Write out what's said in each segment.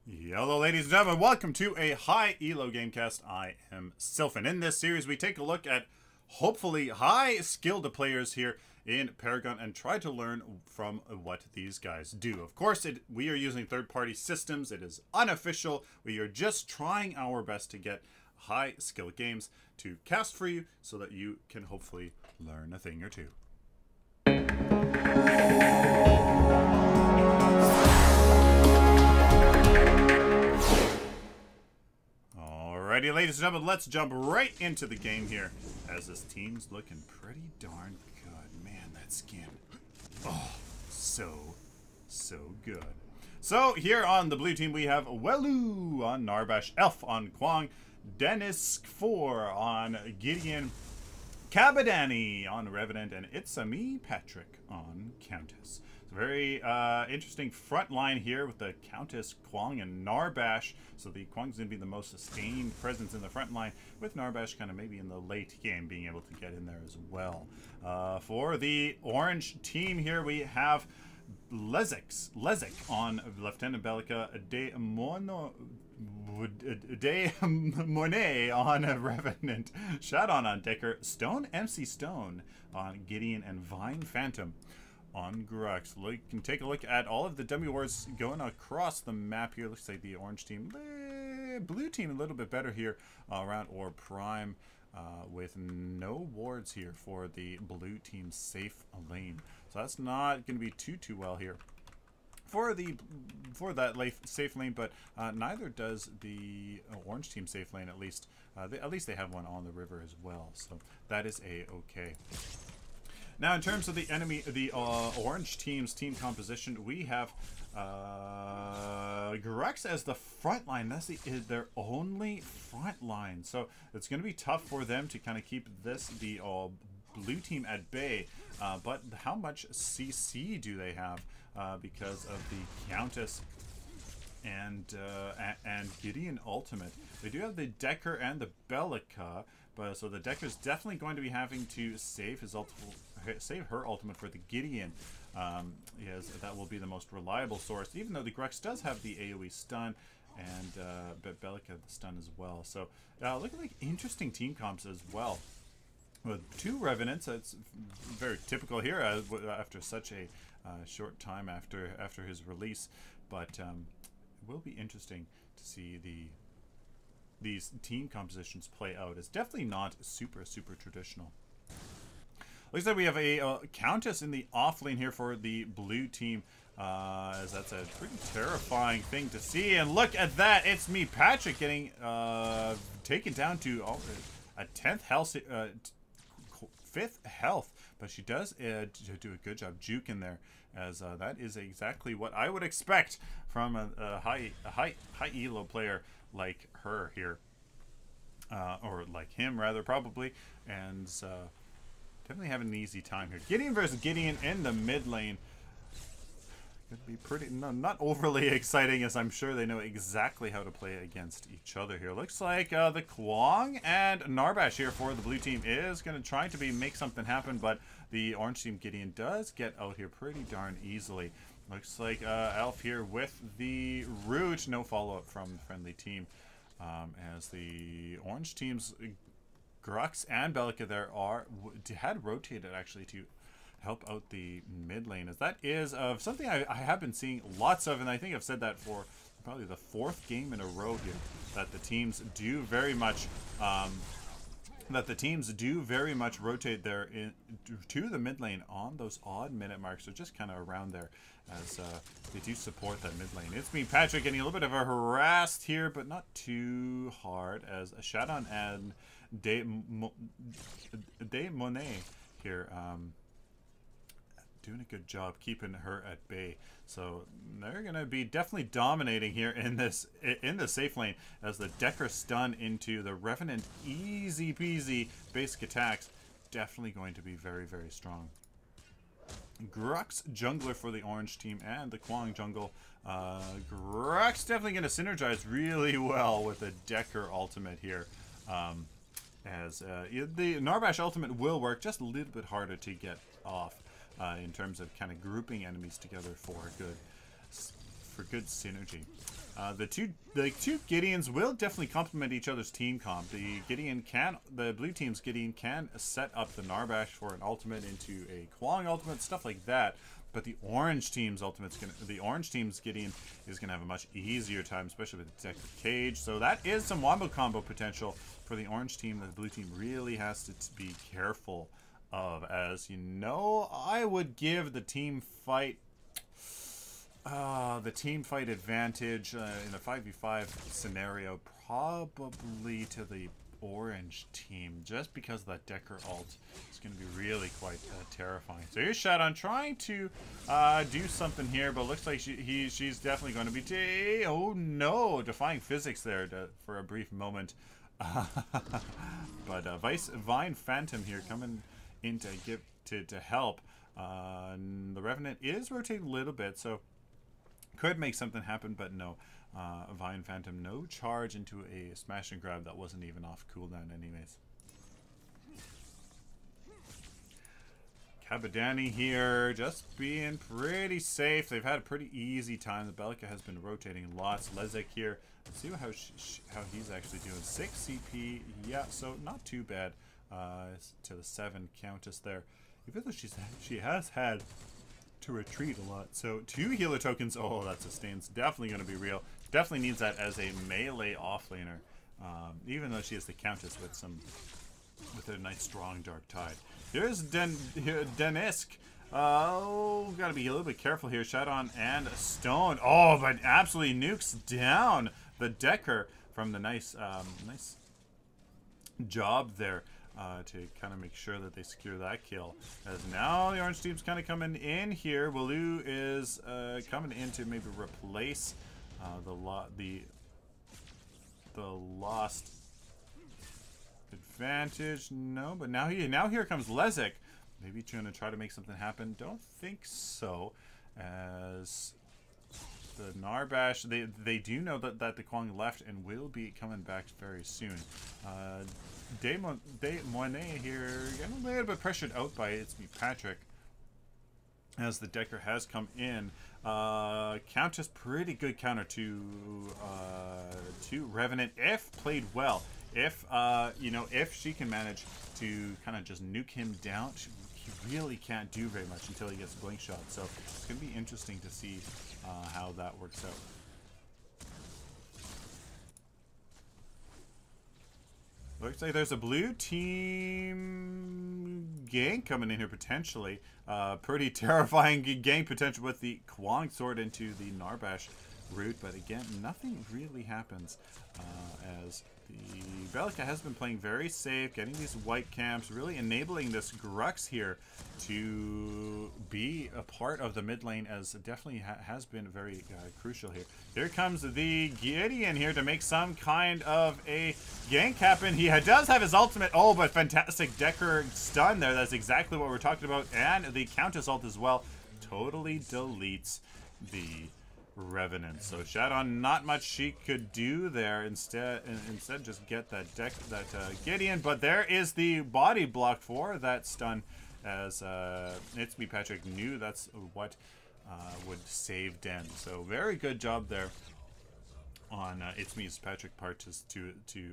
Hello ladies and gentlemen, welcome to a high elo gamecast. I am Sylphin. In this series we take a look at hopefully high skilled players here in Paragon and try to learn from what these guys do. Of course, we are using third-party systems. It is unofficial. We are just trying our best to get high skill games to cast for you so that you can hopefully learn a thing or two. Alrighty, ladies and gentlemen, let's jump right into the game here, as this team's looking pretty darn good. Man, that skin. Oh, so good. So, here on the blue team, we have Welu on Narbash, Elf on Kwang, Dennis 4 on Gideon, Kabadani on Revenant, and It's a Me Patrick on Countess. It's a very interesting front line here with the Countess, Kwang, and Narbash. So the Kwang's going to be the most sustained presence in the front line, with Narbash kind of maybe in the late game being able to get in there as well. For the orange team here, we have Lezik on Lieutenant Bellica, De Monet on Revenant, Shadon on Decker, Stone MC Stone on Gideon, and Vine Phantom on Grux. You can take a look at all of the dummy wars going across the map here. Looks like the orange team, blue team a little bit better here around Orb Prime, with no wards here for the blue team safe lane. So that's not going to be too well here for that safe lane, but neither does the orange team safe lane. At least they have one on the river as well, so that is a-okay. Now, in terms of the enemy, the orange team's team composition, we have Grux as the front line. That's their only front line, so it's going to be tough for them to kind of keep the blue team at bay. But how much CC do they have because of the Countess and Gideon ultimate? They do have the Decker and the Bellica, but so the Decker's definitely going to be having to save her ultimate for the Gideon. Yes, that will be the most reliable source, even though the Grux does have the AoE stun and Bellica the stun as well. So looking like interesting team comps as well. With two Revenants, it's very typical here after such a short time after his release. But it will be interesting to see these team compositions play out. It's definitely not super traditional. Looks like we have a Countess in the off lane here for the blue team, as that's a pretty terrifying thing to see. And look at that! It's me, Patrick, getting taken down to a 10th health. 5th health, but she does do a good job juking there, as that is exactly what I would expect from a high elo player like her here, or like him rather, probably. And definitely having an easy time here. Gideon versus Gideon in the mid lane could be pretty not overly exciting, as I'm sure they know exactly how to play against each other here. Looks like the Kwang and Narbash here for the blue team is going to try to make something happen, but the orange team Gideon does get out here pretty darn easily. Looks like Elf here with the root. No follow-up from the friendly team, as the orange team's Grux and Bellica there had rotated actually to help out the mid lane, as that is something I have been seeing lots of, and I think I've said that for probably the 4th game in a row here, that the teams do very much rotate there to the mid lane on those odd minute marks, or just kind of around there, as they do support that mid lane. It's me, Patrick, getting a little bit of a harassed here, but not too hard, as Shadon and De Monet here doing a good job keeping her at bay. So they're gonna be definitely dominating here in the safe lane, as the Decker stun into the Revenant, easy peasy basic attacks, definitely going to be very strong. Grux jungler for the orange team and the Kwang jungle. Grux definitely going to synergize really well with the Decker ultimate here, as the Narbash ultimate will work, just a little bit harder to get off in terms of kind of grouping enemies together for good synergy. The two Gideons will definitely complement each other's team comp. The blue team's Gideon can set up the Narbash for an ultimate into a Kwong ultimate, stuff like that. But the orange team's Gideon is gonna have a much easier time, especially with the Detective Cage. So that is some wombo combo potential for the orange team that the blue team really has to be careful of. As you know, I would give the team fight advantage in a 5v5 scenario probably to the orange team, just because that Decker ult is going to be really quite terrifying. So here's Shadon trying to do something here, but looks like she's definitely going to be oh no, defying physics there for a brief moment. But Vine Phantom here coming in to help. The Revenant is rotating a little bit, so could make something happen, but no. Vine Phantom, no charge into a smash and grab that wasn't even off cooldown anyways. Kabadani here, just being pretty safe. They've had a pretty easy time. The Belka has been rotating lots. Lezek here, let's see how he's actually doing. 6 CP, yeah, so not too bad to the 7 Countess there. Even though she has had to retreat a lot. So 2 healer tokens. Oh, that sustain's definitely going to be real. Definitely needs that as a melee offlaner. Even though she is the Countess with a nice strong Dark Tide. Here's Denisk. Oh, gotta be a little bit careful here. Shadon and Stone. Oh, but absolutely nukes down the Decker from the nice job there. To kind of make sure that they secure that kill. As now the orange team's kind of coming in here. Waloo is coming in to maybe replace the lost advantage. No, but now here comes Lezek. Maybe trying to try to make something happen. Don't think so. As the Narbash, they do know that the Kwong left and will be coming back very soon. De Monet here getting a little bit pressured out by It's Me Patrick as the Decker has come in. Countess, pretty good counter to Revenant if played well. If if she can manage to kind of just nuke him down, he really can't do very much until he gets a blink shot. So it's gonna be interesting to see how that works out. Looks like there's a blue team gank coming in here potentially. Pretty terrifying gank potential with the Kwong sword into the Narbash route, but again, nothing really happens as the Belka has been playing very safe, getting these white camps, really enabling this Grux here to be a part of the mid lane, as definitely has been very crucial here. Here comes the Gideon here to make some kind of a gank happen. He does have his ultimate. Oh, but fantastic Decker stun there. That's exactly what we're talking about. And the Countess ult as well totally deletes the Revenant. So Shadon, not much she could do there. Instead just get that Gideon. But there is the body block for that stun, as It's Me Patrick knew that's what would save Den. So very good job there on It's Me Patrick part to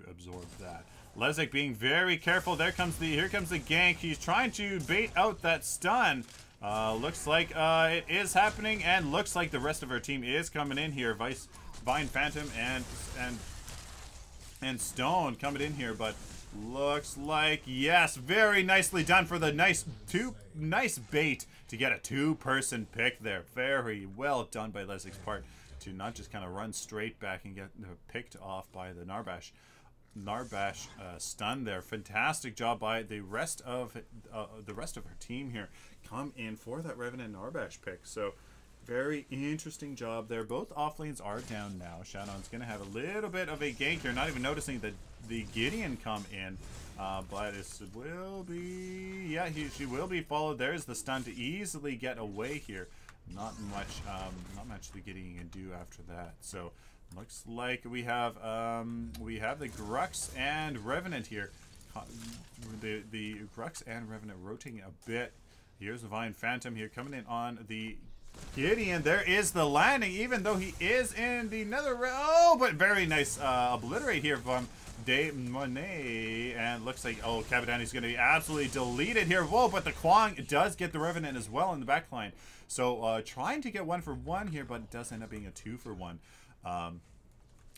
absorb that. Lezek being very careful. Here comes the gank. He's trying to bait out that stun. Looks like it is happening, and looks like the rest of our team is coming in here. Vine Phantom and Stone coming in here, but looks like, yes, very nicely done for the nice bait to get a 2-person pick there. Very well done by Lezek's part to not just kind of run straight back and get picked off by the Narbash stun there. Fantastic job by the rest of our team here. Come in for that Revenant Narbash pick. So very interesting job there. Both offlanes are down now. Shadon's going to have a little bit of a gank here. Not even noticing the Gideon come in. But it will be... Yeah, she will be followed. There's the stun to easily get away here. Not much the Gideon can do after that. So looks like we have the Grux and Revenant here. The Grux and Revenant rotating a bit. Here's the Vine Phantom here coming in on the Gideon, there is the landing, even though he is in the nether. Oh, but very nice obliterate here from De Monet. And looks like, oh, Cabadani's going to be absolutely deleted here. Whoa, but the Kwang does get the Revenant as well in the back line. So trying to get 1-for-1 here, but it does end up being a 2-for-1.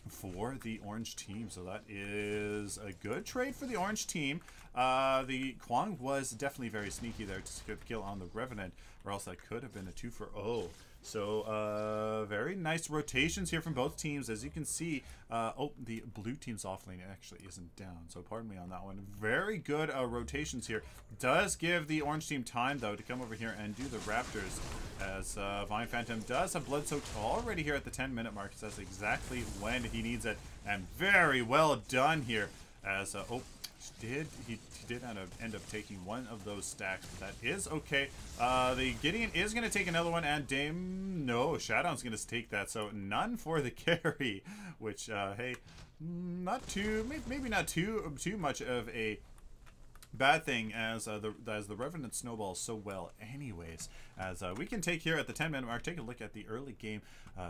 For the orange team. So that is a good trade for the orange team. The Kwang was definitely very sneaky there to skip kill on the Revenant, or else that could have been a 2-for-0. So very nice rotations here from both teams. As you can see, oh, the blue team's offlane actually isn't down, so pardon me on that one. Very good rotations here. Does give the orange team time though to come over here and do the Raptors, as Vine Phantom does have blood soaked already here at the 10-minute mark. So that's exactly when he needs it, and very well done here. As oh, he did end up taking one of those stacks, but that is okay. The Gideon is going to take another one, and Shadow's going to take that. So none for the carry, which hey, not too, maybe not too much of a bad thing, as the Revenant snowballs so well anyways. As we can take here at the 10-minute mark, take a look at the early game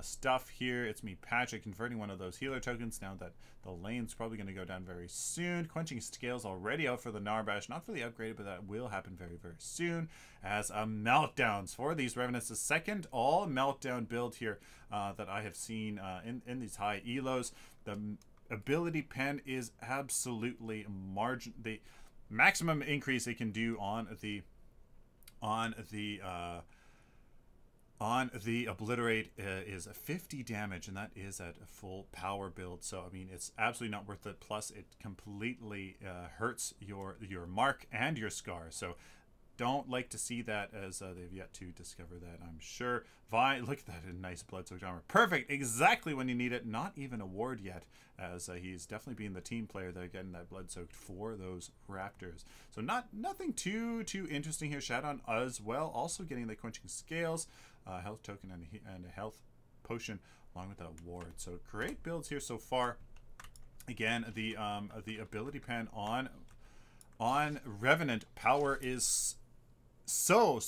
stuff here. It's me, Patrick, converting one of those healer tokens now that the lane's probably going to go down very soon. Quenching Scales already out for the Narbash, not for the upgrade, but that will happen very, very soon. As meltdowns for these Revenants, the second all meltdown build here that I have seen in these high elos. The ability pen is absolutely the maximum increase it can do on the obliterate is 50 damage, and that is at a full power build. So I mean, it's absolutely not worth it. Plus it completely hurts your mark and your scar. So don't like to see that, as they've yet to discover that, I'm sure. Vi, look at that, a nice blood-soaked armor. Perfect, exactly when you need it. Not even a ward yet, as he's definitely being the team player there, getting that blood-soaked for those Raptors. So nothing too interesting here. Shadow as well, also getting the Quenching Scales, health token, and a health potion, along with that ward. So great builds here so far. Again, the ability pen on Revenant power is so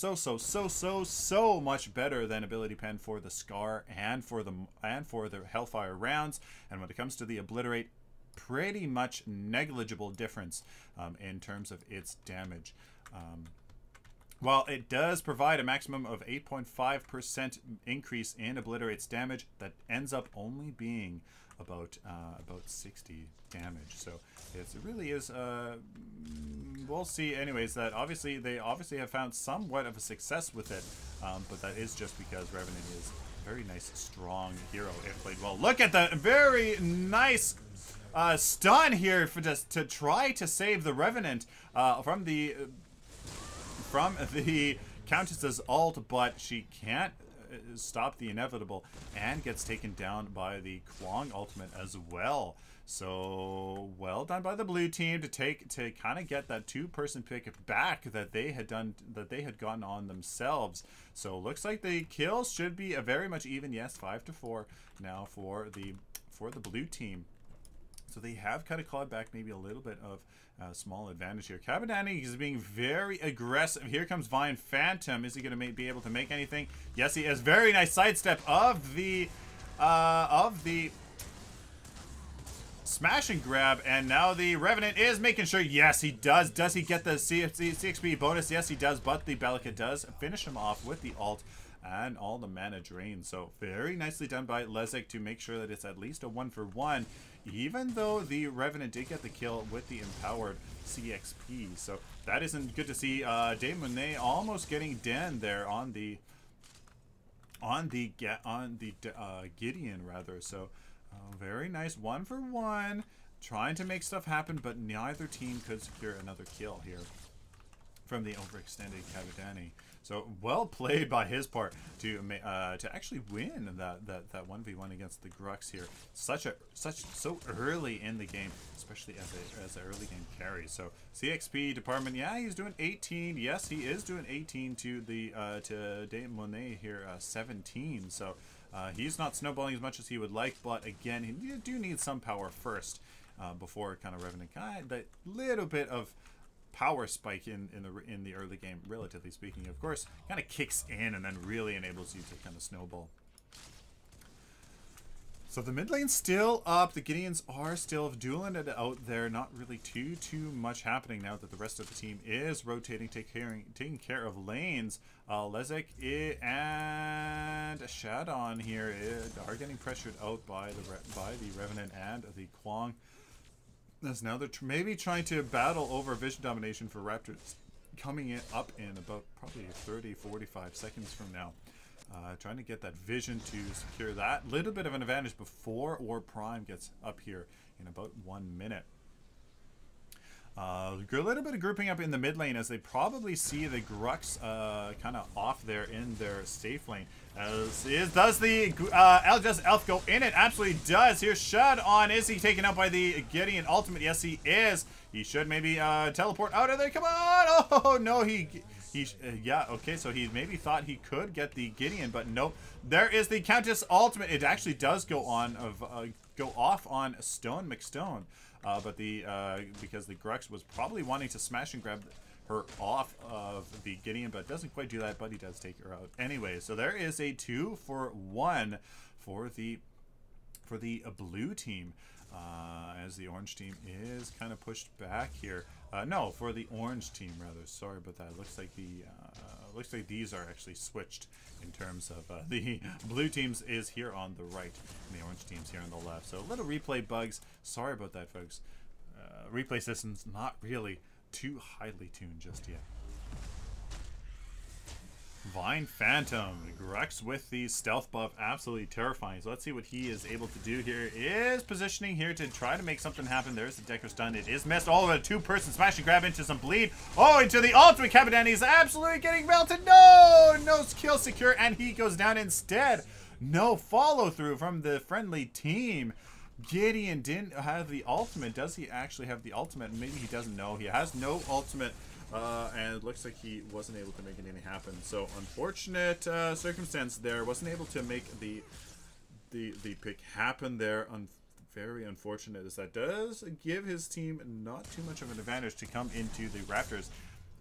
much better than ability pen for the Scar and for the Hellfire rounds. And when it comes to the obliterate, pretty much negligible difference in terms of its damage. While it does provide a maximum of 8.5% increase in obliterate's damage, that ends up only being about 60 damage. So it really is we'll see anyways. That they obviously have found somewhat of a success with it, but that is just because Revenant is a very nice strong hero if played well. Look at that very nice stun here for just to try to save the Revenant from the Countess's ult, but she can't stop the inevitable and gets taken down by the Kwang ultimate as well. So well done by the blue team to kind of get that two-person pick back that they had gotten on themselves. So looks like the kills should be a very much even. Yes, 5-4 now for the blue team. So they have kind of clawed back maybe a little bit of small advantage here. Cabadani is being very aggressive. Here comes Vine Phantom. Is he going to be able to make anything? Yes, he is. Very nice sidestep of the smash and grab, and now the Revenant is making sure. Yes, he does. Does he get the CXP bonus? Yes, he does, but the Bellica does finish him off with the ult and all the mana drain. So very nicely done by Lezek to make sure that it's at least a 1-for-1, even though the Revenant did get the kill with the empowered CXP. So that isn't good to see. De Monet almost getting Den there on the Gideon rather. So very nice 1-for-1, trying to make stuff happen, but neither team could secure another kill here from the overextended Cabadani. So well played by his part to actually win that 1v1 against the Grux here. So early in the game, especially as an early game carry. So CXP department, yeah, he's doing 18. Yes, he is doing 18 to the to De Monet here, 17. So he's not snowballing as much as he would like, but again, he do need some power first before kind of Revenant. That little bit of power spike in the early game, relatively speaking. Of course, kind of kicks in and then really enables you to kind of snowball. So the mid lane's still up. The Gideons are still dueling it out there. Not really too much happening now that the rest of the team is rotating, taking care of lanes. Lezek and Shadon here are getting pressured out by the Revenant and the Kwang. As now they're maybe trying to battle over vision domination for Raptors, coming up in about probably 30-45 seconds from now. Trying to get that vision to secure that little bit of an advantage before War Prime gets up here in about 1 minute. A little bit of grouping up in the mid lane as they probably see the Grux kind of off there in their safe lane. Does Elf go in? It absolutely does. Here's Shadon. Is he taken out by the Gideon ultimate? Yes, he is. He should maybe teleport out of there. Come on! Oh no, yeah, okay, so he maybe thought he could get the Gideon, but nope. There is the Countess ultimate. It actually does go off on Stone McStone, but because the Grux was probably wanting to smash and grab her off of the Gideon, but doesn't quite do that, but he does take her out anyway. So there is a 2-for-1 for the blue team. As the orange team is kind of pushed back here. No, for the orange team rather. Sorry about that. Looks like these are actually switched in terms of the blue teams is here on the right and the orange team's here on the left. So a little replay bugs. Sorry about that, folks. Replay system's not really too highly tuned just yet. Vine Phantom, Grux with the stealth buff, absolutely terrifying. So let's see what he is able to do here. Is positioning here to try to make something happen. There's the Decker stun. It is missed. All of a two-person smash and grab into some bleed. Oh, into the ultimate. Cabadani is absolutely getting melted. No kill secure, and he goes down instead. No follow through from the friendly team. Gideon didn't have the ultimate. Does he actually have the ultimate? Maybe he doesn't know. He has no ultimate. And it looks like he wasn't able to make anything happen. So unfortunate circumstance there. Wasn't able to make the pick happen there. Very unfortunate, as that does give his team not too much of an advantage to come into the Raptors.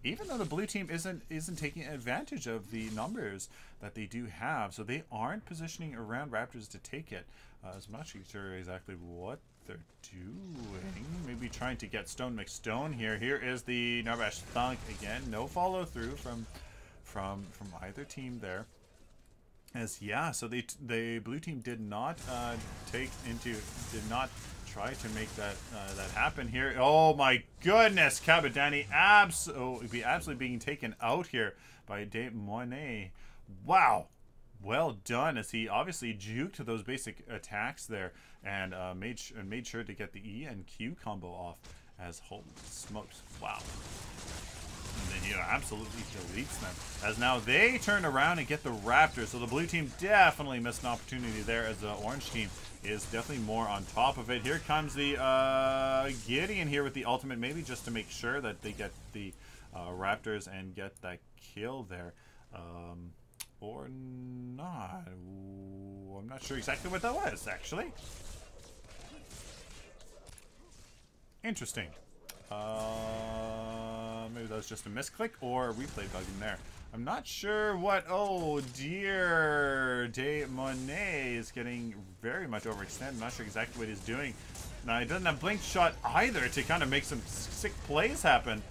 Even though the blue team isn't taking advantage of the numbers that they do have, so they aren't positioning around Raptors to take it. So I'm not sure exactly what they're doing. Maybe trying to get Stone McStone here. Here is the Narbash Thunk again. No follow through from either team there. As yeah, so the blue team did not try to make that happen here. Oh my goodness, Cabadani absolutely being taken out here by De Monet. Wow. Well done, as he obviously juked those basic attacks there and made sure to get the E and Q combo off. As holy smokes, wow! And then he absolutely deletes them. As now they turn around and get the Raptors. So the blue team definitely missed an opportunity there, as the orange team is definitely more on top of it. Here comes the Gideon here with the ultimate, maybe just to make sure that they get the Raptors and get that kill there. Or not. Ooh, I'm not sure exactly what that was, actually. Interesting. Maybe that was just a misclick or a replay bug in there. I'm not sure what. Oh dear. De Monet is getting very much overextended. I'm not sure exactly what he's doing. Now, he doesn't have Blink Shot either to kind of make some sick plays happen.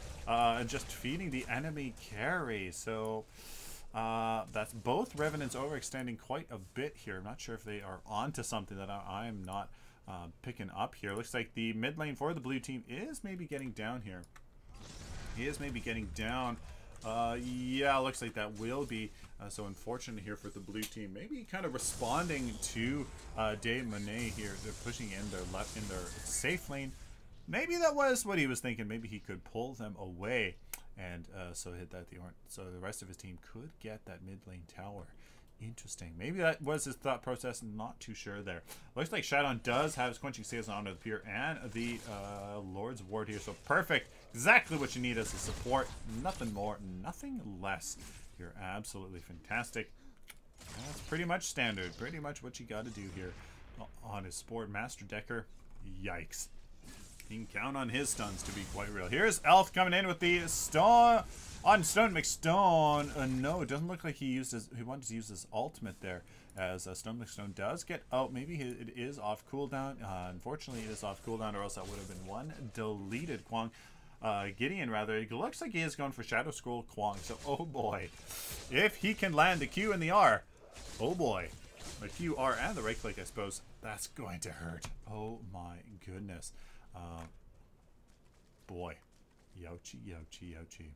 Just feeding the enemy carry. So that's both Revenants overextending quite a bit here. I'm not sure if they are onto something that I'm not picking up here. Looks like the mid lane for the blue team is maybe getting down here. He is maybe getting down. Yeah, looks like that will be so unfortunate here for the blue team. Maybe kind of responding to De Monet here. They're pushing in their safe lane. Maybe that was what he was thinking. Maybe he could pull them away. And so hit that so the rest of his team could get that mid lane tower. Interesting. Maybe that was his thought process. Not too sure there. Looks like Shadon does have his quenching sails onto the pier and the Lord's Ward here. So perfect. Exactly what you need as a support. Nothing more, nothing less. You're absolutely fantastic. That's pretty much standard. Pretty much what you got to do here on his sport. Master Decker. Yikes. You can count on his stuns to be quite real. Here's Elf coming in with the stone on Stone McStone. No, it doesn't look like he wanted to use his ultimate there, as Stone McStone does get out. Maybe it is off cooldown. Unfortunately, it is off cooldown, or else that would have been one deleted Kwong. Gideon, rather. It looks like he is going for Shadow Scroll Kwong. So, oh boy. If he can land the Q and the R, oh boy. The Q, R, and the right click, I suppose. That's going to hurt. Oh my goodness. Boy. Youchie, youchie, youchie.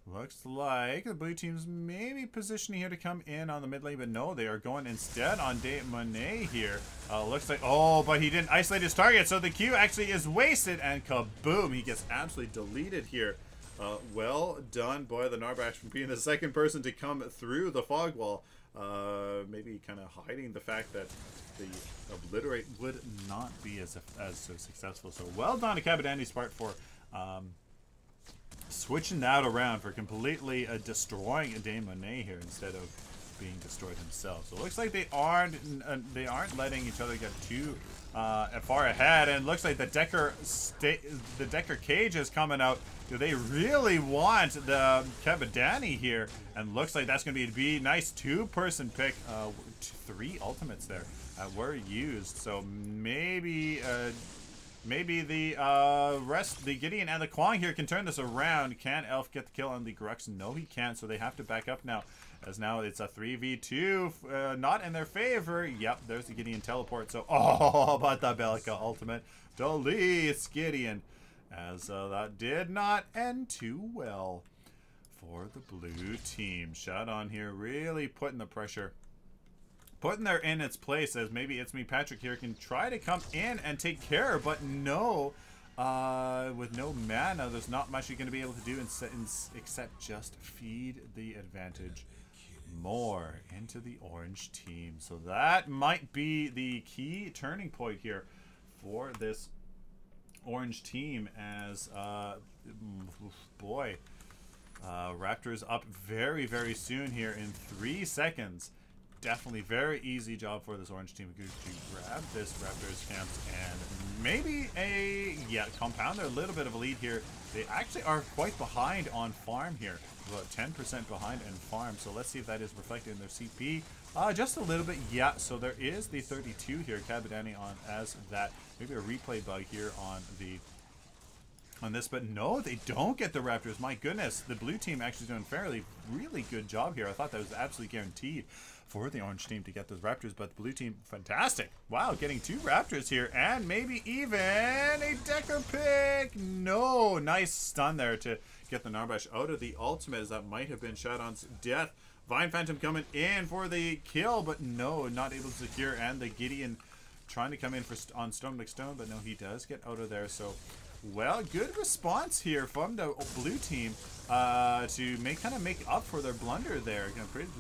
Looks like the blue team's maybe positioning here to come in on the mid lane, but no, they are going instead on De Monet here. Looks like, oh, but he didn't isolate his target, so the Q actually is wasted, and kaboom, he gets absolutely deleted here. Well done, boy, the Narbash, for being the second person to come through the fog wall. Maybe kind of hiding the fact that the Obliterate would not be as so successful. So well done to Cabadani's part for switching that around, for completely destroying De Monet here instead of being destroyed himself. So it looks like they aren't letting each other get too far ahead, and it looks like the Decker cage is coming out. Do they really want the Cabadani here? And looks like that's going to be a nice two-person pick. 3 ultimates there were used, so maybe the Gideon and the Kwong here can turn this around. Can Elf get the kill on the Grux? No, he can't, so they have to back up now, as now it's a 3v2, not in their favor. Yep, there's the Gideon teleport. So, oh, but the Belka ultimate deletes Gideon, as that did not end too well for the blue team. Shot on here, really putting the pressure, putting there in its place, as maybe It's Me Patrick here can try to come in and take care, but no, with no mana, there's not much you're going to be able to do except just feed the advantage more into the orange team. So that might be the key turning point here for this orange team, as boy, Raptors up very, very soon here in 3 seconds. Definitely very easy job for this orange team to grab this Raptors camp and maybe compound a little bit of a lead here. They actually are quite behind on farm here, about 10% behind in farm. So let's see if that is reflected in their CP. Just a little bit, yeah. So there is the 32 here, Cabadani on as that. Maybe a replay bug here on this, but no, they don't get the Raptors. My goodness, the blue team actually doing really good job here. I thought that was absolutely guaranteed for the orange team to get those Raptors, but the blue team, fantastic. Wow, getting 2 Raptors here, and maybe even a Decker pick. No, nice stun there to get the Narbash out of the ultimate, as that might have been Shadon's death. Vine Phantom coming in for the kill, but no, not able to secure, and the Gideon trying to come in on Stone McStone, but no, he does get out of there. So, well, good response here from the blue team to make up for their blunder there.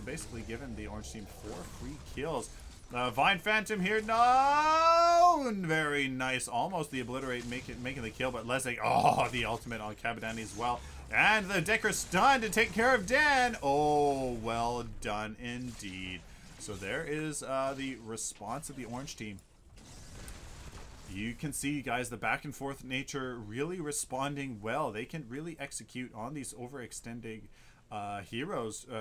Basically giving the orange team 4 free kills. Vine Phantom here, no, very nice, almost the Obliterate making the kill, but Leslie, oh, the ultimate on Cabadani as well, and the Decker stun to take care of Dan. Oh, well done indeed. So there is the response of the orange team. You can see, guys, the back and forth nature really responding well. They can really execute on these overextending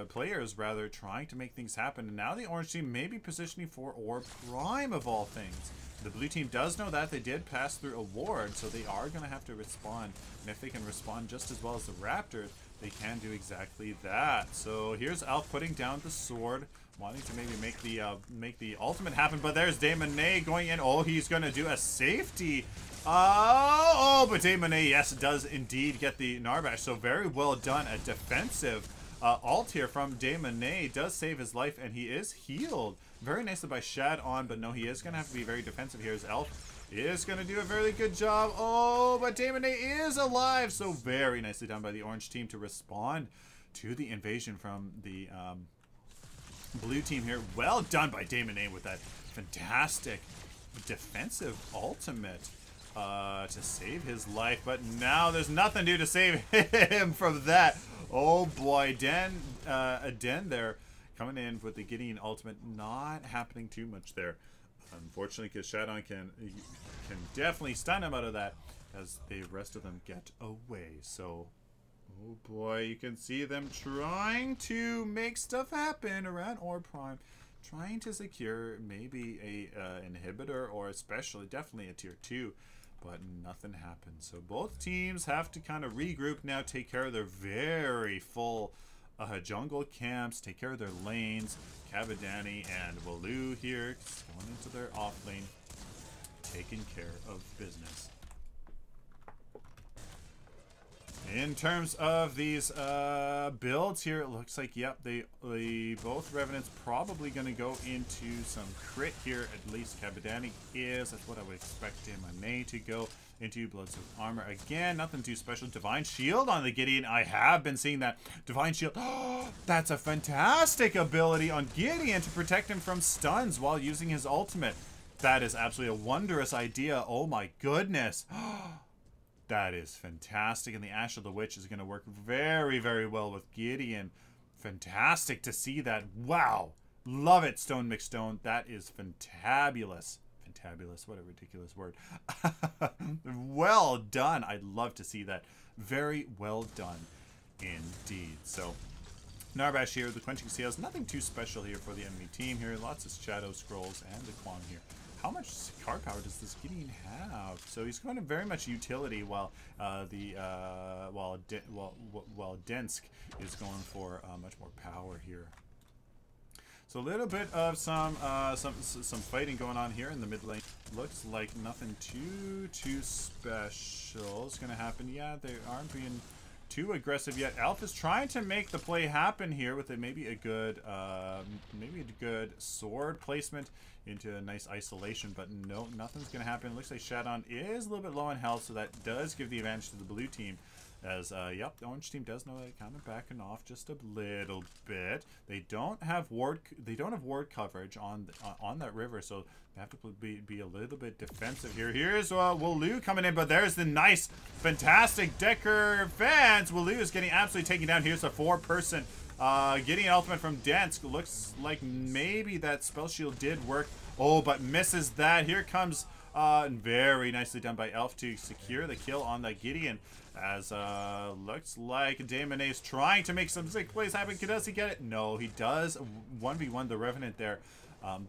players rather, trying to make things happen. And now the orange team may be positioning for Orb Prime of all things. The blue team does know that. They did pass through a ward, so they are going to have to respond. And if they can respond just as well as the Raptors, they can do exactly that. So here's Alf putting down the sword, wanting to maybe make the ultimate happen, but there's De Monet going in. Oh, he's going to do a safety. But De Monet, yes, does indeed get the Narbash. So very well done. A defensive ult here from De Monet does save his life, and he is healed. Very nicely by Shad on, but no, he is going to have to be very defensive here, as Elf is going to do a very good job. Oh, but De Monet is alive. So very nicely done by the orange team to respond to the invasion from the blue team here. Well done by De Monet with that fantastic defensive ultimate to save his life. But now there's nothing to do to save him from that. Oh boy, Den there coming in with the Gideon ultimate. Not happening too much there Unfortunately, because Shadon can definitely stun him out of that as the rest of them get away. So, oh boy, you can see them trying to make stuff happen around Orb Prime. Trying to secure maybe a inhibitor or especially definitely a tier 2, but nothing happens. So both teams have to kind of regroup now, take care of their very full jungle camps, take care of their lanes. Kabadani and Waloo here going into their off lane, taking care of business. In terms of these builds here, it looks like, yep, they both Revenants probably going to go into some crit here. At least Kabadani is. That's what I would expect Mane to go into. Bloodsoaked Armor. Again, nothing too special. Divine Shield on the Gideon. I have been seeing that. Divine Shield. Oh, that's a fantastic ability on Gideon to protect him from stuns while using his ultimate. That is absolutely a wondrous idea. Oh my goodness. That is fantastic, and the Ash of the Witch is going to work very, very well with Gideon. Fantastic to see that. Wow. Love it, Stone McStone. That is fantabulous. Fantabulous. What a ridiculous word. Well done. I'd love to see that. Very well done indeed. So, Narbash here, the Quenching Seals. Nothing too special here for the enemy team here. Lots of Shadow Scrolls and the Quan here. How much card power does this Gideon have? So he's going to very much utility, while Densk is going for much more power here. So a little bit of some fighting going on here in the mid lane. Looks like nothing too special is going to happen. Yeah, they aren't being too aggressive yet. Elf is trying to make the play happen here with maybe a good sword placement into a nice isolation, but no, nothing's gonna happen. Looks like Shadon is a little bit low on health, so that does give the advantage to the blue team. As yep, the orange team does know that, kind of backing off just a little bit. They don't have ward coverage on that river, so they have to be a little bit defensive here. Here's Waloo coming in, but there's the nice, fantastic Decker fence. Waloo is getting absolutely taken down. Here's a 4-person getting an ultimate from Dansk. Looks like maybe that spell shield did work. Oh, but misses that. Here comes very nicely done by Elf to secure the kill on that Gideon. As looks like Damon is trying to make some sick plays happen. Does he get it? No, he does 1v1 the Revenant there,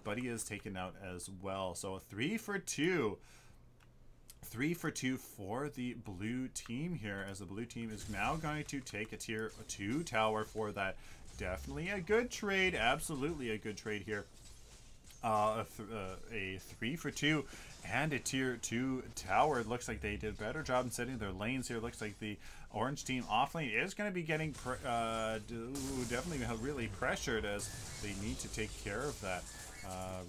but he is taken out as well. So 3 for 2. 3 for 2 for the blue team here, as the blue team is now going to take a tier 2 tower for that. Definitely a good trade. Absolutely a good trade here. A 3 for 2 and a tier 2 tower. It looks like they did a better job in setting their lanes here. Looks like the orange team off lane is going to be getting definitely really pressured, as they need to take care of that.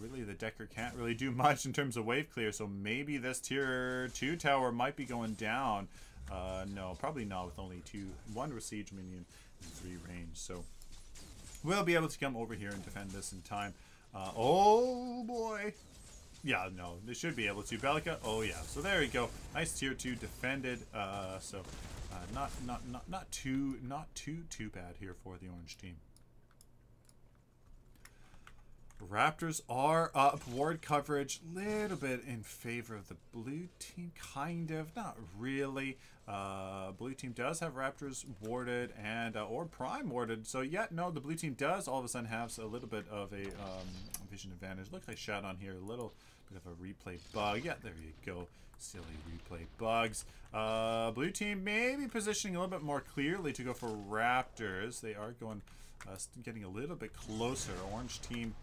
Really, the Decker can't really do much in terms of wave clear, so maybe this tier 2 tower might be going down. No, probably not, with only 1 Siege minion and 3 range. So we'll be able to come over here and defend this in time. Oh boy. Yeah, no, they should be able to. Bellica, oh yeah. So there you go. Nice tier 2 defended. Not too bad here for the orange team. Raptors are up. Ward coverage, little bit in favor of the blue team, kind of, not really. Blue team does have Raptors warded and or Prime warded, so yeah, no, the blue team does all of a sudden have a little bit of a vision advantage. Looks like Shadon here, a little bit of a replay bug. Yeah, there you go. Silly replay bugs. Blue team maybe positioning a little bit more clearly to go for Raptors. They are going, getting a little bit closer. Orange team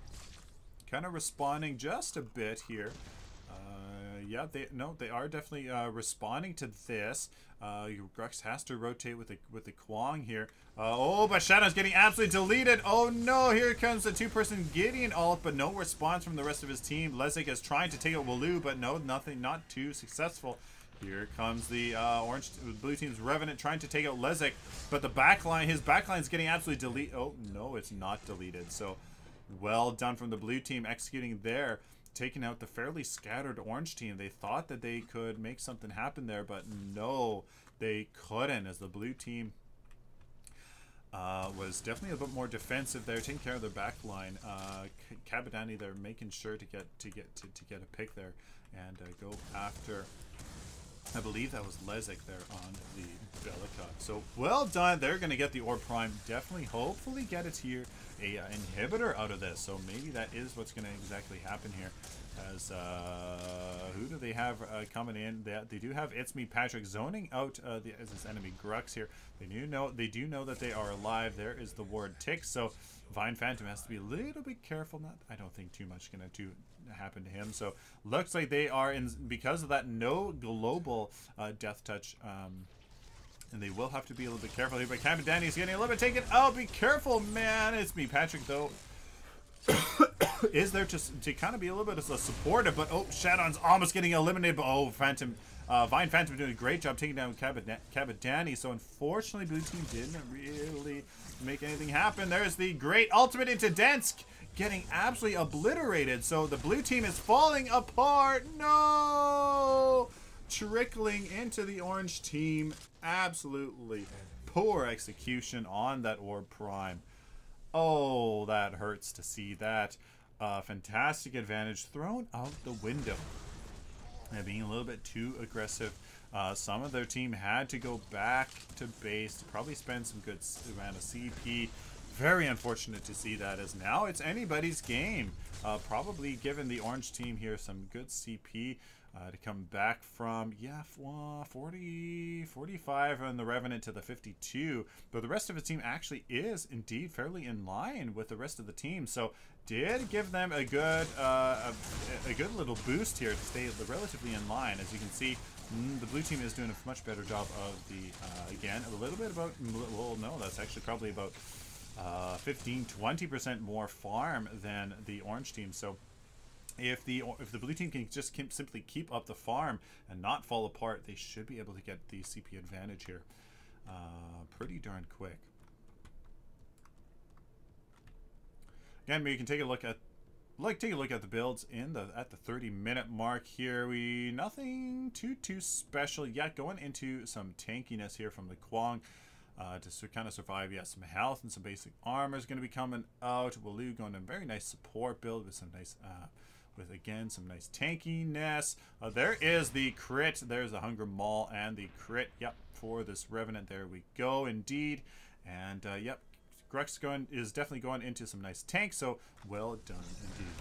kind of responding just a bit here. Yeah, they are definitely responding to this. Grux has to rotate with the Kwang here. Oh, but Shadow's getting absolutely deleted. Oh no, here comes the 2-person Gideon ult, but no response from the rest of his team. Lezik is trying to take out Waloo, but no, nothing, not too successful. Here comes the blue team's Revenant trying to take out Lezik, but the backline, his backline is getting absolutely deleted. Oh no, it's not deleted. So well done from the blue team executing there, taking out the fairly scattered orange team. They thought that they could make something happen there, but no, they couldn't, as the blue team was definitely a bit more defensive there, taking care of their back line. Cabadani, they're making sure to get a pick there and go after. I believe that was Lezik there on the Bellica. So well done. They're going to get the Orb Prime. Definitely, hopefully get a tier, a inhibitor out of this. So maybe that is what's going to exactly happen here. As who do they have coming in? They do have It's Me Patrick zoning out as his enemy Grux here. They do know that they are alive. There is the ward tick. So Vine Phantom has to be a little bit careful. I don't think too much going to happen to him. So looks like they are in, because of that, no global death touch. And they will have to be a little bit careful here. But Cabadani is getting a little bit taken out. Be careful, man. It's Me Patrick though. Is there to kind of be a little bit of a supportive, but oh, Shadow's almost getting eliminated. But oh, Phantom, Vine Phantom doing a great job taking down Cabadani. So unfortunately, blue team didn't really make anything happen. There's the great ultimate into Densk, getting absolutely obliterated. So the blue team is falling apart. No, trickling into the orange team. Absolutely poor execution on that Orb Prime. Oh, that hurts to see that. Fantastic advantage thrown out the window. And being a little bit too aggressive. Some of their team had to go back to base to probably spend some good amount of CP. Very unfortunate to see that, as now it's anybody's game. Probably given the orange team here some good CP to come back from, yeah, 45 on the Revenant to the 52. But the rest of the team actually is indeed fairly in line with the rest of the team. So did give them a good little boost here to stay relatively in line. As you can see, the blue team is doing a much better job of the, again, a little bit about, well, no, that's actually probably about 15-20% more farm than the orange team. So if the blue team can just simply keep up the farm and not fall apart, they should be able to get the CP advantage here pretty darn quick. Again, you can take a look at the builds in at the 30-minute mark here. Nothing too special yet. Going into some tankiness here from the Kwong. To kind of survive. Yeah, some health and some basic armor is going to be coming out. Walu going to a very nice support build with some nice, again, some nice tankiness. There is the crit. There's the Hunger Maul and the crit. Yep, for this Revenant. There we go, indeed. And yep, Grux is definitely going into some nice tank. So well done, indeed.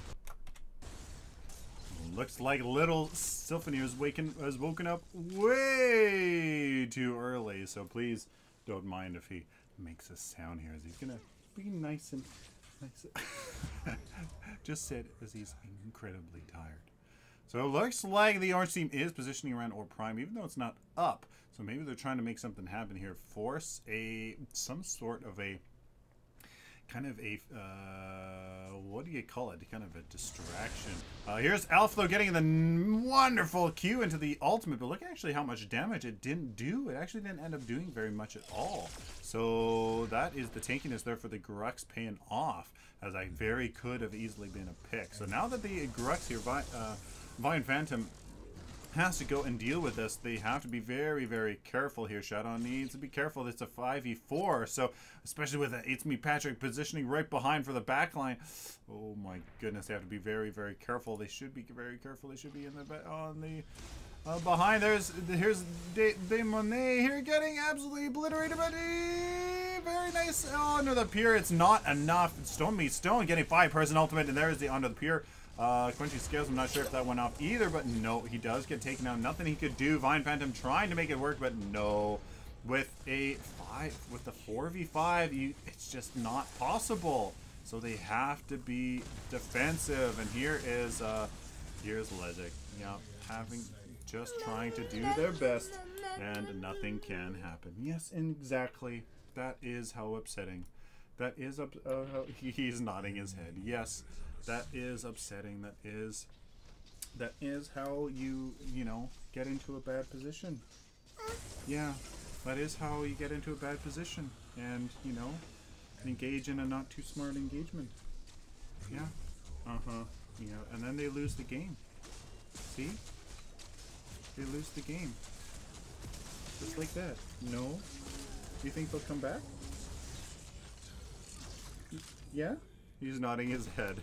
Looks like little Sylphin has woken up way too early. So please don't mind if he makes a sound here, as he's gonna be nice and just said as he's incredibly tired. So it looks like the orange team is positioning around Orb Prime, even though it's not up. So maybe they're trying to make something happen here, force some sort of a kind of a what do you call it? Kind of a distraction. Here's Alpha getting the wonderful Q into the ultimate, but look actually how much damage it didn't do. It actually didn't end up doing very much at all. So that is the tankiness there for the Grux paying off, as I very could have easily been a pick. So now that the Grux here, Vine Phantom has to go and deal with this, they have to be very, very careful here. Shadow needs to be careful. It's a 5v4, so especially with It's Me Patrick positioning right behind for the back line. Oh my goodness, they have to be very, very careful. They should be very careful. They should be in the behind. Here's De Monet here getting absolutely obliterated, but very nice. Oh, under the pier, it's not enough. Stone meets Stone getting 5-person ultimate, and there's the under the pier. Quenching Scales, I'm not sure if that went off either, but no, he does get taken out. Nothing he could do. Vine Phantom trying to make it work, but no. With the 4v5, it's just not possible. So they have to be defensive, and here's Lezik, yeah, trying to do their best, and nothing can happen. Yes, exactly. That is how upsetting. That is he's nodding his head. Yes. That is upsetting. That is how you know, get into a bad position. Yeah, that is how you get into a bad position, and you know, engage in a not too smart engagement. Yeah, you know, and then they lose the game. See, they lose the game just like that. No, you think they'll come back? Yeah? He's nodding his head.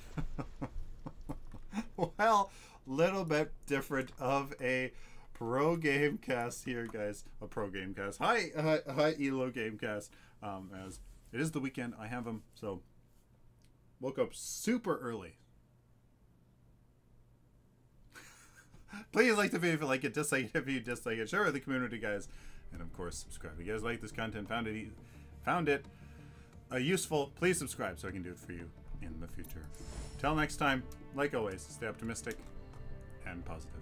Well, little bit different of a pro game cast here, guys. A pro game cast. Hi, Elo game cast. As it is the weekend, I have them, so woke up super early. Please like the video if you like it, dislike it if you dislike it, share it with the community, guys, and of course subscribe. If you guys like this content, found it useful, please subscribe so I can do it for you in the future. Till next time, like always, stay optimistic and positive.